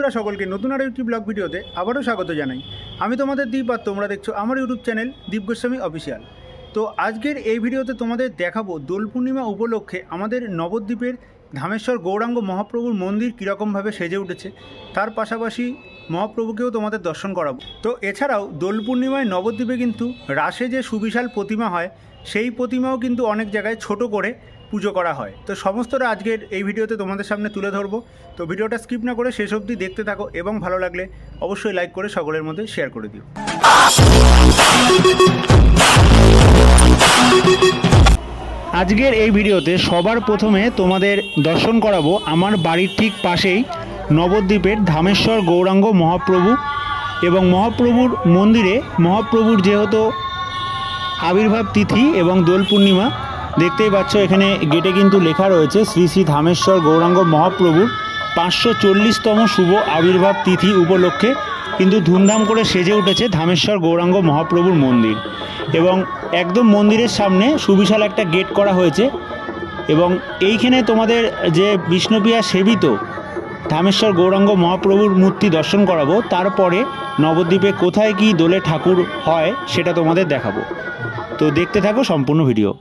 বন্ধুরা সকলকে নতুন আরও একটি ব্লগ ভিডিওতে আবারও স্বাগত জানাই। আমি তোমাদের দীপ আর তোমরা দেখছো আমার ইউটিউব চ্যানেল দীপ গোস্বামী অফিসিয়াল। তো আজকের এই ভিডিওতে তোমাদের দেখাবো দোল পূর্ণিমা উপলক্ষে আমাদের নবদ্বীপের ধামেশ্বর গৌরাঙ্গ মহাপ্রভুর মন্দির কীরকমভাবে সেজে উঠেছে, তার পাশাপাশি মহাপ্রভুকেও তোমাদের দর্শন করাবো। তো এছাড়াও দোল পূর্ণিমায় নবদ্বীপে কিন্তু রাসে যে সুবিশাল প্রতিমা হয় সেই প্রতিমাও কিন্তু অনেক জায়গায় ছোট করে পুজো করা হয়। তো সমস্তটা আজকের এই ভিডিওতে তোমাদের সামনে তুলে ধরবো। তো ভিডিওটা স্কিপ না করে শেষ অবধি দেখতে থাকো এবং ভালো লাগলে অবশ্যই লাইক করে সকলের মধ্যে শেয়ার করে দিও। আজকের এই ভিডিওতে সবার প্রথমে তোমাদের দর্শন করাবো আমার বাড়ির ঠিক পাশেই নবদ্বীপের ধামেশ্বর গৌরাঙ্গ মহাপ্রভু এবং মহাপ্রভুর মন্দিরে মহাপ্রভুর যেহেতু আবির্ভাব তিথি এবং দোল পূর্ণিমা, দেখতেই পাচ্ছ এখানে গেটে কিন্তু লেখা রয়েছে শ্রী শ্রী ধামেশ্বর গৌরাঙ্গ মহাপ্রভুর 540তম শুভ আবির্ভাব তিথি উপলক্ষে কিন্তু ধুমধাম করে সেজে উঠেছে ধামেশ্বর গৌরাঙ্গ মহাপ্রভুর মন্দির এবং একদম মন্দিরের সামনে সুবিশাল একটা গেট করা হয়েছে এবং এইখানে তোমাদের যে বিষ্ণুপ্রিয়া সেবিত ধামেশ্বর গৌরাঙ্গ মহাপ্রভুর মূর্তি দর্শন করাবো। তারপরে নবদ্বীপে কোথায় কি দোলে ঠাকুর হয় সেটা তোমাদের দেখাবো। তো দেখতে থাকো সম্পূর্ণ ভিডিও।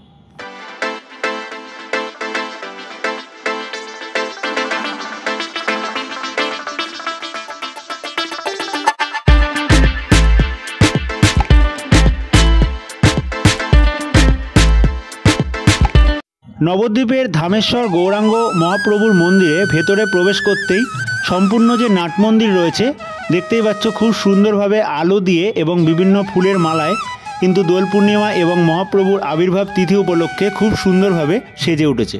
নবদ্বীপের ধামেশ্বর গৌরাঙ্গ মহাপ্রভুর মন্দিরে ভেতরে প্রবেশ করতেই সম্পূর্ণ যে নাট মন্দির রয়েছে দেখতেই পাচ্ছ খুব সুন্দরভাবে আলো দিয়ে এবং বিভিন্ন ফুলের মালায় কিন্তু দোল পূর্ণিমা এবং মহাপ্রভুর আবির্ভাব তিথি উপলক্ষে খুব সুন্দরভাবে সেজে উঠেছে।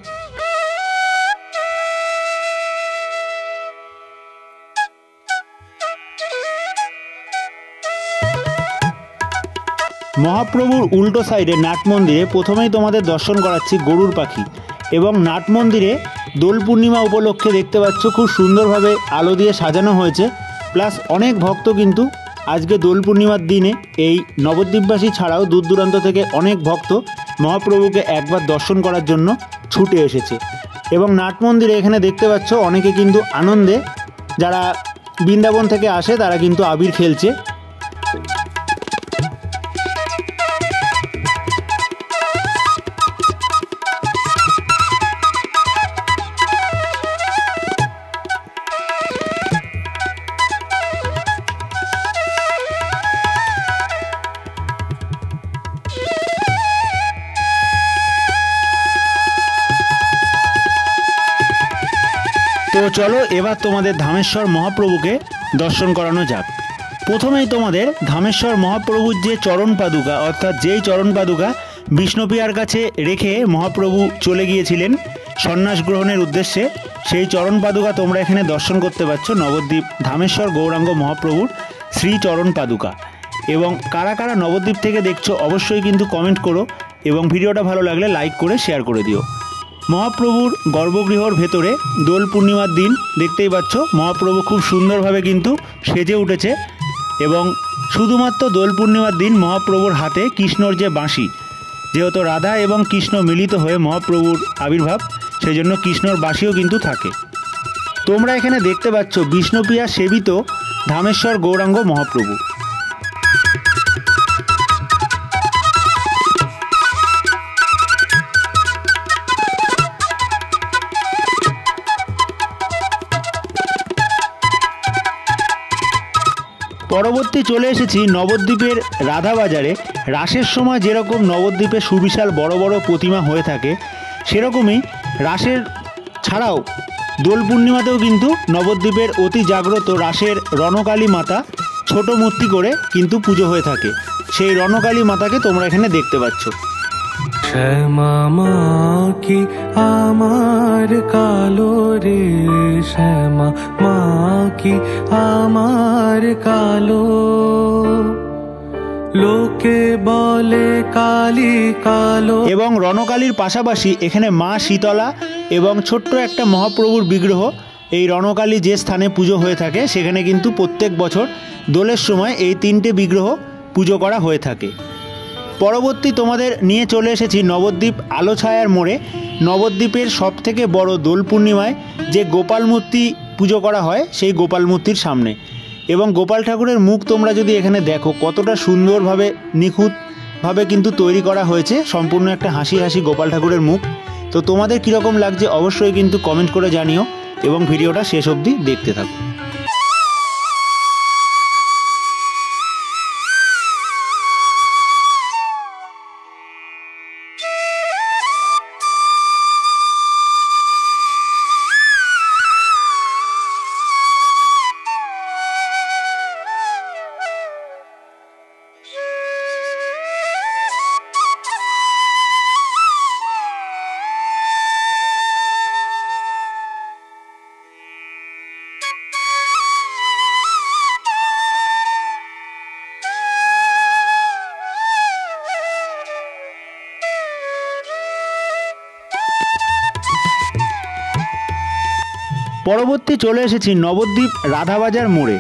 মহাপ্রভুর উল্টো সাইডে নাট মন্দিরে প্রথমেই তোমাদের দর্শন করাচ্ছি গরুর পাখি এবং নাট মন্দিরে দোল পূর্ণিমা উপলক্ষে দেখতে পাচ্ছ খুব সুন্দরভাবে আলো দিয়ে সাজানো হয়েছে। প্লাস অনেক ভক্ত কিন্তু আজকে দোল পূর্ণিমার দিনে এই নবদ্বীপবাসী ছাড়াও দূর দূরান্ত থেকে অনেক ভক্ত মহাপ্রভুকে একবার দর্শন করার জন্য ছুটে এসেছে এবং নাট মন্দিরে এখানে দেখতে পাচ্ছ অনেকে কিন্তু আনন্দে, যারা বৃন্দাবন থেকে আসে তারা কিন্তু আবির খেলছে। তো চলো এবার তোমাদের ধামেশ্বর মহাপ্রভুকে দর্শন করানো যাক। প্রথমেই তোমাদের ধামেশ্বর মহাপ্রভুর যে চরণ পাদুকা, অর্থাৎ যেই চরণ পাদুকা বিষ্ণুপ্রিয়ার কাছে রেখে মহাপ্রভু চলে গিয়েছিলেন সন্ন্যাস গ্রহণের উদ্দেশ্যে, সেই চরণ পাদুকা তোমরা এখানে দর্শন করতে পারছ। নবদ্বীপ ধামেশ্বর গৌরাঙ্গ মহাপ্রভুর শ্রী চরণ পাদুকা। এবং কারা কারা নবদ্বীপ থেকে দেখছো অবশ্যই কিন্তু কমেন্ট করো এবং ভিডিওটা ভালো লাগলে লাইক করে শেয়ার করে দিও। মহাপ্রভুর গর্ভগৃহর ভেতরে দোল পূর্ণিমার দিন দেখতেই পাচ্ছ মহাপ্রভু খুব সুন্দরভাবে কিন্তু সেজে উঠেছে এবং শুধুমাত্র দোল পূর্ণিমার দিন মহাপ্রভুর হাতে কৃষ্ণর যে বাঁশি, যেহেতু রাধা এবং কৃষ্ণ মিলিত হয়ে মহাপ্রভুর আবির্ভাব, সেই জন্য কৃষ্ণর বাঁশিও কিন্তু থাকে। তোমরা এখানে দেখতে পাচ্ছ বিষ্ণুপ্রিয়া সেবিত ধামেশ্বর গৌরাঙ্গ মহাপ্রভু। পরবর্তী চলে এসেছি নবদ্বীপের রাধাবাজারে। রাসের সময় যেরকম নবদ্বীপে সুবিশাল বড় বড় প্রতিমা হয়ে থাকে, সেরকমই রাসের ছাড়াও দোল পূর্ণিমাতেও কিন্তু নবদ্বীপের অতি জাগ্রত রাসের রণকালী মাতা ছোট মূর্তি করে কিন্তু পুজো হয়ে থাকে। সেই রণকালী মাতাকে তোমরা এখানে দেখতে পাচ্ছ। শ্যামা মা কি আমার কালো রে, শ্যামা মা কি আমার কালো, লোকে বলে কালী কালো। এবং রণকালীর পাশাপাশি এখানে মা শীতলা এবং ছোট্ট একটা মহাপ্রভুর বিগ্রহ, এই রণকালী যে স্থানে পুজো হয়ে থাকে সেখানে কিন্তু প্রত্যেক বছর দোলের সময় এই তিনটে বিগ্রহ পুজো করা হয়ে থাকে। পরবর্তী তোমাদের নিয়ে চলে এসেছি নবদ্বীপ আলো ছায়ার মোড়ে। নবদ্বীপের সবথেকে বড় দোল পূর্ণিমায় যে গোপাল মূর্তি পুজো করা হয় সেই গোপাল মূর্তির সামনে। এবং গোপাল ঠাকুরের মুখ তোমরা যদি এখানে দেখো কতটা সুন্দরভাবে নিখুঁতভাবে কিন্তু তৈরি করা হয়েছে, সম্পূর্ণ একটা হাসি হাসি গোপাল ঠাকুরের মুখ। তো তোমাদের কীরকম লাগছে অবশ্যই কিন্তু কমেন্ট করে জানিও এবং ভিডিওটা শেষ অবধি দেখতে থাকো। পরবর্তী চলে এসেছি নবদ্বীপ রাধাবাজার মোড়ে।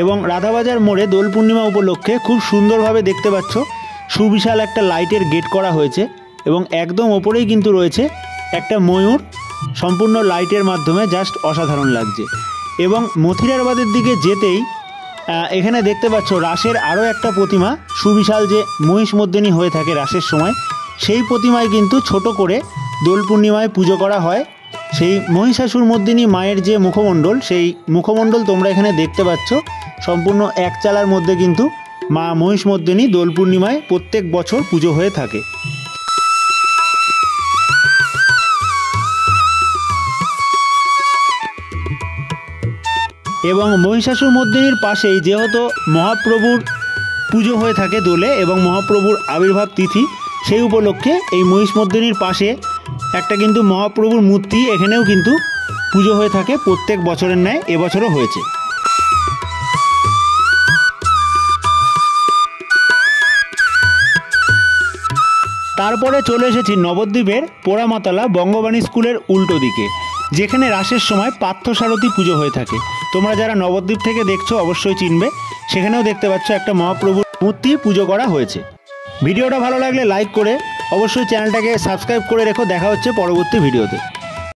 এবং রাধাবাজার মোড়ে দোল পূর্ণিমা উপলক্ষে খুব সুন্দরভাবে দেখতে পাচ্ছ সুবিশাল একটা লাইটের গেট করা হয়েছে এবং একদম ওপরেই কিন্তু রয়েছে একটা ময়ূর, সম্পূর্ণ লাইটের মাধ্যমে জাস্ট অসাধারণ লাগছে। এবং মথিরারবাদের দিকে যেতেই এখানে দেখতে পাচ্ছ রাসের আরও একটা প্রতিমা, সুবিশাল যে মহিষমর্দিনী হয়ে থাকে রাসের সময়, সেই প্রতিমায় কিন্তু ছোট করে দোল পূর্ণিমায় পুজো করা হয়। সেই মহিষাসুর মর্দিনী মায়ের যে মুখমণ্ডল, সেই মুখমণ্ডল তোমরা এখানে দেখতে পাচ্ছ। সম্পূর্ণ এক চালার মধ্যে কিন্তু মা মহিষমর্দিনী দোল পূর্ণিমায় প্রত্যেক বছর পুজো হয়ে থাকে। এবং মহিষাসুর মর্দিনীর পাশেই যেহেতু মহাপ্রভুর পুজো হয়ে থাকে দোলে এবং মহাপ্রভুর আবির্ভাব তিথি, সেই উপলক্ষে এই মহিষমর্দিনীর পাশে একটা কিন্তু মহাপ্রভুর মূর্তি এখানেও কিন্তু পুজো হয়ে থাকে প্রত্যেক বছরের ন্যায় এবছরও হয়েছে। তারপরে চলে এসেছি নবদ্বীপের পোড়ামাতলা বঙ্গবাণী স্কুলের উল্টো দিকে, যেখানে রাসের সময় পার্থসারথী পুজো হয়ে থাকে। তোমরা যারা নবদ্বীপ থেকে দেখছো অবশ্যই চিনবে, সেখানেও দেখতে পাচ্ছ একটা মহাপ্রভুর মূর্তি পুজো করা হয়েছে। ভিডিওটা ভালো লাগলে লাইক করে অবশ্যই চ্যানেলটাকে সাবস্ক্রাইব করে রেখো। দেখা হচ্ছে পরবর্তী ভিডিওতে।